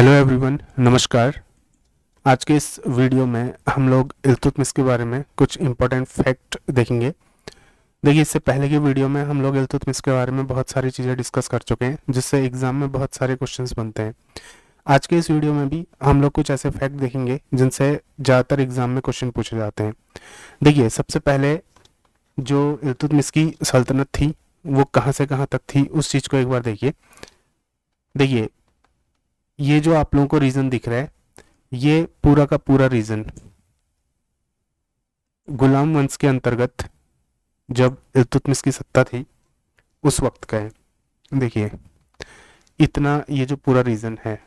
Hello everyone, नमस्कार। आज के इस वीडियो में हम लोग इल्तुतमिश के बारे में कुछ इम्पोर्टेंट फैक्ट देखेंगे। देखिए, इससे पहले की वीडियो में हम लोग इल्तुतमिश के बारे में बहुत सारी चीज़ें डिस्कस कर चुके हैं, जिससे एग्जाम में बहुत सारे क्वेश्चंस बनते हैं। आज के इस वीडियो में भी हम लोग कुछ ऐसे फैक्ट देखेंगे जिनसे ज़्यादातर एग्जाम में क्वेश्चन पूछे जाते हैं। देखिए, सबसे पहले जो इल्तुतमिश की सल्तनत थी वो कहाँ से कहाँ तक थी, उस चीज़ को एक बार देखिए। देखिए, ये जो आप लोगों को रीजन दिख रहा है, ये पूरा का पूरा रीजन गुलाम वंश के अंतर्गत जब इल्तुतमिश की सत्ता थी उस वक्त का है। देखिए, इतना ये जो पूरा रीजन है,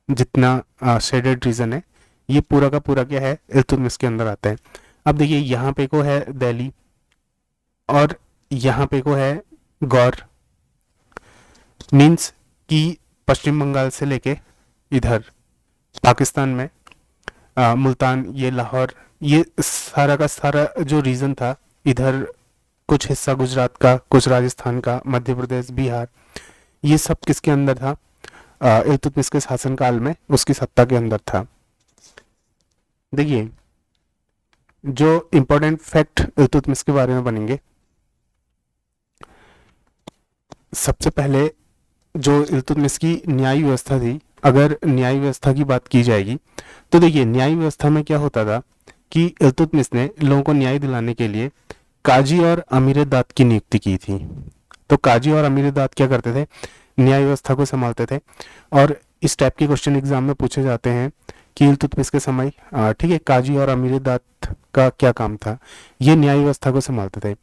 जितना शेडेड रीजन है, ये पूरा का पूरा क्या है, इल्तुतमिश के अंदर आता है। अब देखिए, यहाँ पे को है दिल्ली और यहाँ पे को है गौर, मीन्स कि पश्चिम बंगाल से लेके इधर पाकिस्तान में मुल्तान, ये लाहौर, ये सारा का सारा जो रीजन था, इधर कुछ हिस्सा गुजरात का, कुछ राजस्थान का, मध्य प्रदेश, बिहार, ये सब किसके अंदर था? इल्तुतमिश के शासनकाल में उसकी सत्ता के अंदर था। देखिए, जो इम्पोर्टेंट फैक्ट इल्तुतमिश के बारे में बनेंगे, सबसे पहले जो इल्तुतमिश की न्याय व्यवस्था थी, अगर न्याय व्यवस्था की बात की जाएगी तो देखिए, न्याय व्यवस्था में क्या होता था कि इल्तुतमिश ने लोगों को न्याय दिलाने के लिए काजी और अमीर दाद की नियुक्ति की थी। तो काजी और अमीर दाद क्या करते थे? न्याय व्यवस्था को संभालते थे। और इस टाइप के क्वेश्चन एग्जाम में पूछे जाते हैं कि इल्तुतमिश के समय ठीक है, काजी और अमीर दाद का क्या काम था? ये न्याय व्यवस्था को संभालते थे।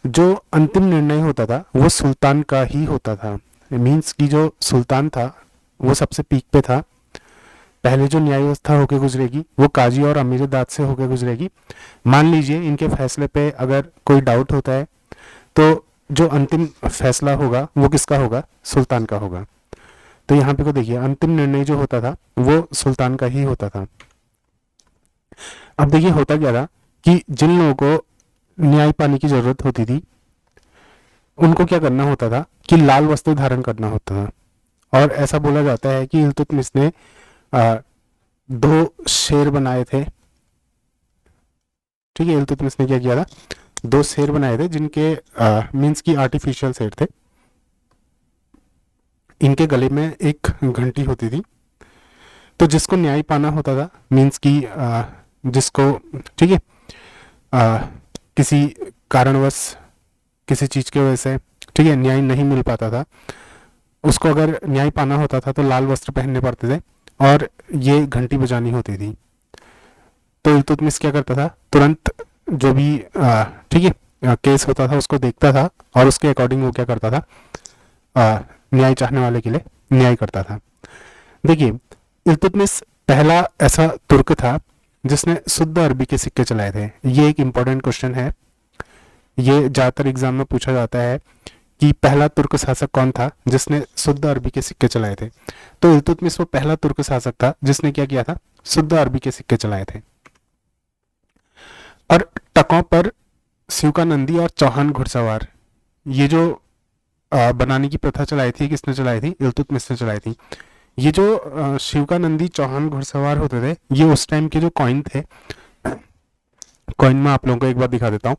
जो अंतिम निर्णय होता था वो सुल्तान का ही होता था। मीन्स कि जो सुल्तान था वो सबसे पीक पे था। पहले जो न्याय व्यवस्था होके गुजरेगी वो काजी और अमीर दाद से होके गुजरेगी। मान लीजिए इनके फैसले पे अगर कोई डाउट होता है तो जो अंतिम फैसला होगा वो किसका होगा? सुल्तान का होगा। तो यहाँ पे को देखिए, अंतिम निर्णय जो होता था वो सुल्तान का ही होता था। अब देखिए, होता क्या था कि जिन लोगों को न्याय पाने की जरूरत होती थी उनको क्या करना होता था कि लाल वस्त्र धारण करना होता था। और ऐसा बोला जाता है कि इल्तुतमिश ने 2 शेर बनाए थे। ठीक है, इल्तुतमिश ने क्या किया था? 2 शेर बनाए थे, जिनके मीन्स की आर्टिफिशियल शेर थे। इनके गले में एक घंटी होती थी। तो जिसको न्याय पाना होता था, मीन्स की जिसको, ठीक है, किसी कारणवश, किसी चीज की वजह से, ठीक है, न्याय नहीं मिल पाता था, उसको अगर न्याय पाना होता था तो लाल वस्त्र पहनने पड़ते थे और ये घंटी बजानी होती थी। तो इल्तुतमिश क्या करता था? तुरंत जो भी ठीक है केस होता था उसको देखता था और उसके अकॉर्डिंग वो क्या करता था? न्याय चाहने वाले के लिए न्याय करता था। देखिए, इल्तुतमिश पहला ऐसा तुर्क था जिसने शुद्ध अरबी के सिक्के चलाए थे। ये एक इम्पोर्टेंट क्वेश्चन है, ये ज़्यादातर एग्जाम में पूछा जाता है कि पहला तुर्क शासक कौन था जिसने शुद्ध अरबी के सिक्के चलाए थे। तो इल्तुतमिश वो पहला तुर्क शासक था जिसने क्या किया था? शुद्ध अरबी के सिक्के चलाए थे। और टकों पर शिवका नंदी और चौहान घुड़सवार, ये जो बनाने की प्रथा चलाई थी, किसने चलाई थी? इल्तुतमिश ने चलाई थी। ये जो शिवका नंदी चौहान घुड़सवार होते थे, ये उस टाइम के जो कॉइन थे, कॉइन में आप लोगों को एक बार दिखा देता हूँ,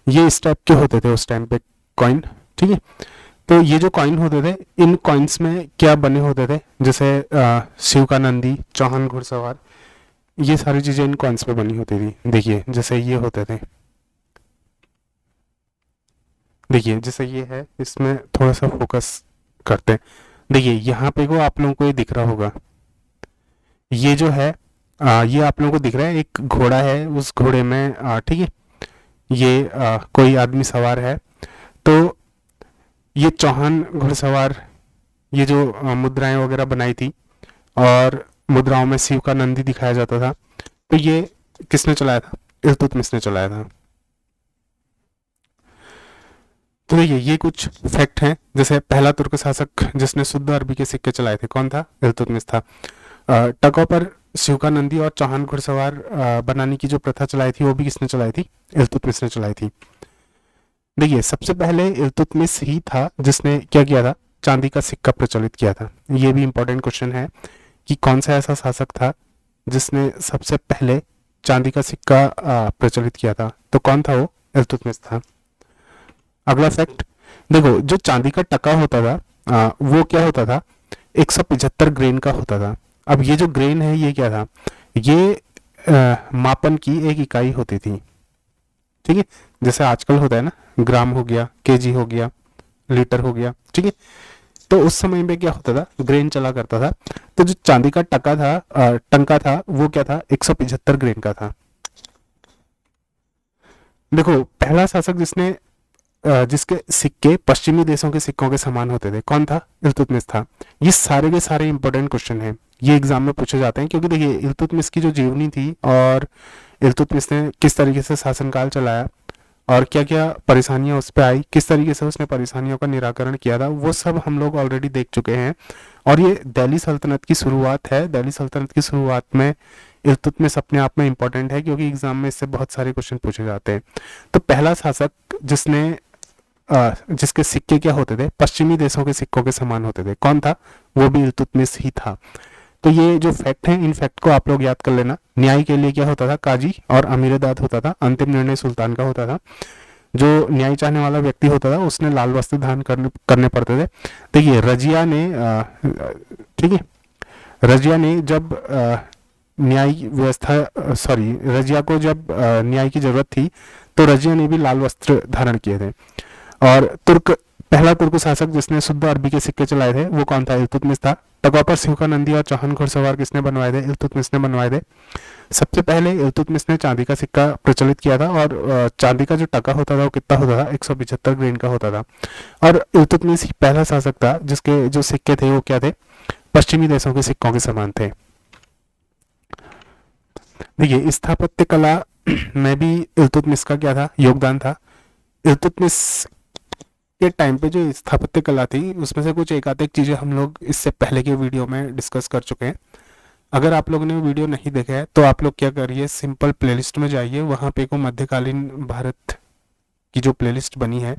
ये इस टाइप के होते थे उस टाइम पे कॉइन। ठीक है, तो ये जो कॉइन होते थे, इन कॉइन्स में क्या बने होते थे? जैसे शिव का नंदी, चौहान घुड़सवार, ये सारी चीजें इन कॉइन्स पे बनी होती थी। देखिए, जैसे ये होते थे, देखिए जैसे ये है, इसमें थोड़ा सा फोकस करते हैं। देखिए, यहाँ पे को आप लोगों को ये दिख रहा होगा, ये जो है ये आप लोगों को दिख रहा है, एक घोड़ा है, उस घोड़े में ठीक है, ये कोई आदमी सवार है। तो ये चौहान घुड़सवार, ये जो मुद्राएं वगैरह बनाई थी और मुद्राओं में शिव का नंदी दिखाया जाता था, तो ये किसने चलाया था? इल्तुतमिश ने चलाया था। तो देखिए, ये कुछ फैक्ट हैं। जैसे पहला तुर्क शासक जिसने शुद्ध अरबी के सिक्के चलाए थे कौन था? इल्तुतमिश था। टकों पर शिव का नंदी और चौहान घुड़सवार बनाने की जो प्रथा चलाई थी वो भी किसने चलाई थी? इल्तुतमिश ने चलाई थी। देखिए, सबसे पहले इल्तुतमिश ही था जिसने क्या किया था? चांदी का सिक्का प्रचलित किया था? ये भी इंपॉर्टेंट क्वेश्चन है कि कौन सा ऐसा शासक था जिसने सबसे पहले चांदी का सिक्का प्रचलित किया था? तो कौन था वो? इल्तुतमिश था। अगला फैक्ट देखो, जो चांदी का टका होता था वो क्या होता था? 175 ग्रेन का होता था। अब ये जो ग्रेन है ये क्या था? ये मापन की एक इकाई होती थी, ठीक है, जैसे आजकल होता है ना, ग्राम हो गया, केजी हो गया, लीटर हो गया, ठीक है। तो उस समय में क्या होता था? ग्रेन चला करता था। तो जो चांदी का टका था टंका था वो क्या था? 175 ग्रेन का था। देखो, पहला शासक जिसके सिक्के पश्चिमी देशों के सिक्कों के समान होते थे, कौन था? इल्तुतमिश था। ये सारे के सारे इंपॉर्टेंट क्वेश्चन हैं, ये एग्जाम में पूछे जाते हैं, क्योंकि देखिए इल्तुतमिश की जो जीवनी थी और इल्तुतमिश ने किस तरीके से शासनकाल चलाया और क्या क्या परेशानियां उस पर आई, किस तरीके से उसने परेशानियों का निराकरण किया था, वो सब हम लोग ऑलरेडी देख चुके हैं। और ये दिल्ली सल्तनत की शुरुआत है। दिल्ली सल्तनत की शुरुआत में इल्तुतमिश अपने आप में इंपॉर्टेंट है, क्योंकि एग्जाम में इससे बहुत सारे क्वेश्चन पूछे जाते हैं। तो पहला शासक जिसके सिक्के क्या होते थे? पश्चिमी देशों के सिक्कों के समान होते थे, कौन था? वो भी इल्तुतमिश ही था। तो ये जो फैक्ट है, इन फैक्ट को आप लोग याद कर लेना। न्याय के लिए क्या होता था? काजी और अमीर-ए-दाद होता था। अंतिम निर्णय सुल्तान का होता था। जो न्याय चाहने वाला व्यक्ति होता था उसने लाल वस्त्र धारण करने पड़ते थे। देखिए रजिया ने ठीक है, रजिया ने जब न्याय व्यवस्था सॉरी रजिया को जब न्याय की जरूरत थी तो रजिया ने भी लाल वस्त्र धारण किए थे। और पहला तुर्क शासक जिसने शुद्ध अरबी के सिक्के चलाए थे वो कौन था? इल्तुतमिश था। टकोपर सिवका-नंदी और चौहान घुड़सवार किसने बनवाए थे? इल्तुतमिश ने बनवाए थे। सबसे पहले इल्तुतमिश ने चांदी का सिक्का प्रचलित किया था और चांदी का जो टका होता था वो कितना होता था? 175 ग्रेन का होता था। और इल्तुतमिश ही पहला शासक था जिसके जो सिक्के थे वो क्या थे? पश्चिमी देशों के सिक्कों के समान थे। देखिए स्थापत्य कला में भी इल्तुतमिश का क्या था? योगदान था। इल्तुतमिश के टाइम पे जो स्थापत्य कला थी उसमें से कुछ एक आध चीज़ें हम लोग इससे पहले के वीडियो में डिस्कस कर चुके हैं। अगर आप लोगों ने वीडियो नहीं देखा है तो आप लोग क्या करिए, सिंपल प्लेलिस्ट में जाइए, वहाँ पे को मध्यकालीन भारत की जो प्लेलिस्ट बनी है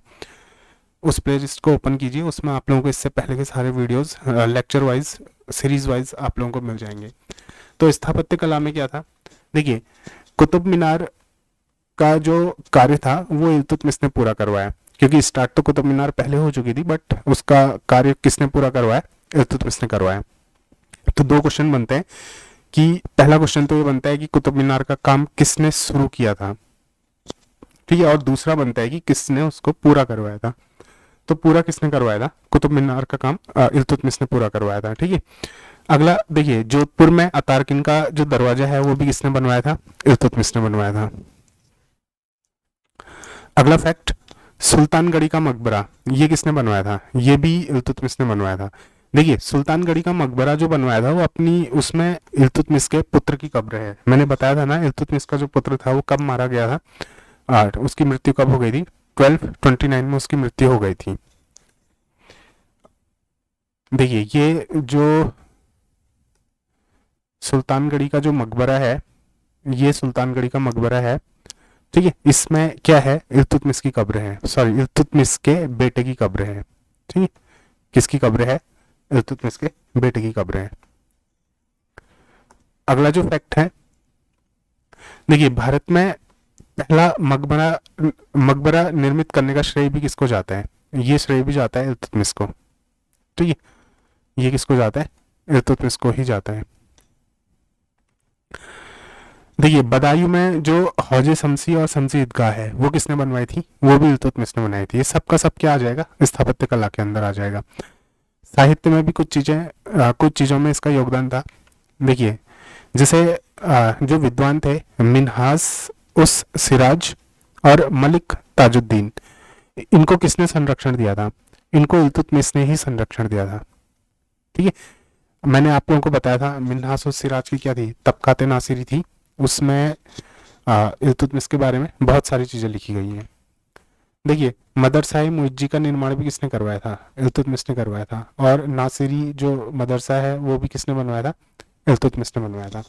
उस प्लेलिस्ट को ओपन कीजिए। उसमें आप लोगों को इससे पहले के सारे videos lecture wise, series wise आप लोगों को मिल जाएंगे। तो स्थापत्य कला में क्या था? देखिए कुतुब मीनार का जो कार्य था वो इल्तुतमिश ने पूरा करवाया, क्योंकि स्टार्ट तो कुतुब मीनार पहले हो चुकी थी बट उसका कार्य किसने पूरा करवाया? इल्तुतमिश ने करवाया। तो दो क्वेश्चन बनते हैं कि पहला क्वेश्चन तो ये बनता है कि कुतुब मीनार का काम किसने शुरू किया था, ठीक है, और दूसरा बनता है कि किसने उसको पूरा करवाया था। तो पूरा किसने करवाया था? कुतुब मीनार का काम इल्तुतमिश ने पूरा करवाया था, ठीक है। अगला देखिए, जोधपुर में अतारकिन का जो दरवाजा है वो भी किसने बनवाया था? इल्तुतमिश ने बनवाया था। अगला फैक्ट, सुल्तानगढ़ी का मकबरा ये किसने बनवाया था? ये भी इल्तुतमिश ने बनवाया था। देखिए सुल्तानगढ़ी का मकबरा जो बनवाया था वो अपनी उसमें इल्तुतमिश के पुत्र की कब्र है। मैंने बताया था ना इल्तुतमिश का जो पुत्र था वो कब मारा गया था, उसकी मृत्यु कब हो गई थी? 1229 में उसकी मृत्यु हो गई थी। देखिए ये जो सुल्तानगढ़ी का जो मकबरा है, ये सुल्तानगढ़ी का मकबरा है, ठीक है। इसमें क्या है? इल्तुतमिश की कब्र है, सॉरी इल्तुतमिश के बेटे की कब्र है, ठीक है। किसकी कब्र है? इल्तुतमिश के बेटे की कब्र है। अगला जो फैक्ट है, देखिए भारत में पहला मकबरा निर्मित करने का श्रेय भी किसको जाता है? ये श्रेय भी जाता है इल्तुतमिश को, ठीक है। ये किसको जाता है? इल्तुतमिश को ही जाता है। देखिए बदायूं में जो हौजे शमसी और शमसी ईदगाह है वो किसने बनवाई थी? वो भी इल्तुतमिश ने बनाई थी। ये सब का सब क्या आ जाएगा? स्थापत्य कला के अंदर आ जाएगा। साहित्य में भी कुछ चीज़ों में इसका योगदान था। देखिए जैसे जो विद्वान थे मिन्हास उस सिराज और मलिक ताजुद्दीन, इनको किसने संरक्षण दिया था? इनको इल्तुतमिश ने ही संरक्षण दिया था, ठीक है। मैंने आप लोगों को बताया था मिन्हास उस सिराज की क्या थी? तबकाते नासिरी थी। उसमें इल्तुतमिश के बारे में बहुत सारी चीज़ें लिखी गई हैं। देखिए मदरसा मुइज्जी का निर्माण भी किसने करवाया था? इल्तुतमिश ने करवाया था। और नासिरी जो मदरसा है वो भी किसने बनवाया था? इल्तुतमिश ने बनवाया था।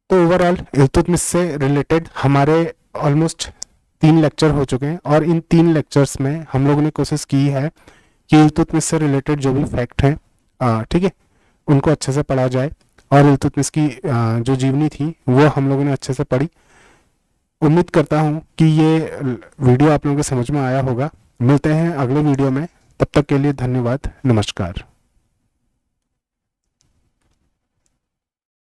तो ओवरऑल इल्तुतमिश से रिलेटेड हमारे ऑलमोस्ट 3 लेक्चर हो चुके हैं और इन 3 लेक्चर्स में हम लोगों ने कोशिश की है कि इल्तुतमिश से रिलेटेड जो भी फैक्ट हैं, ठीक है, उनको अच्छे से पढ़ा जाए। और इल्तुतमिश की जो जीवनी थी वो हम लोगों ने अच्छे से पढ़ी। उम्मीद करता हूँ कि ये वीडियो आप लोगों को समझ में आया होगा। मिलते हैं अगले वीडियो में, तब तक के लिए धन्यवाद, नमस्कार।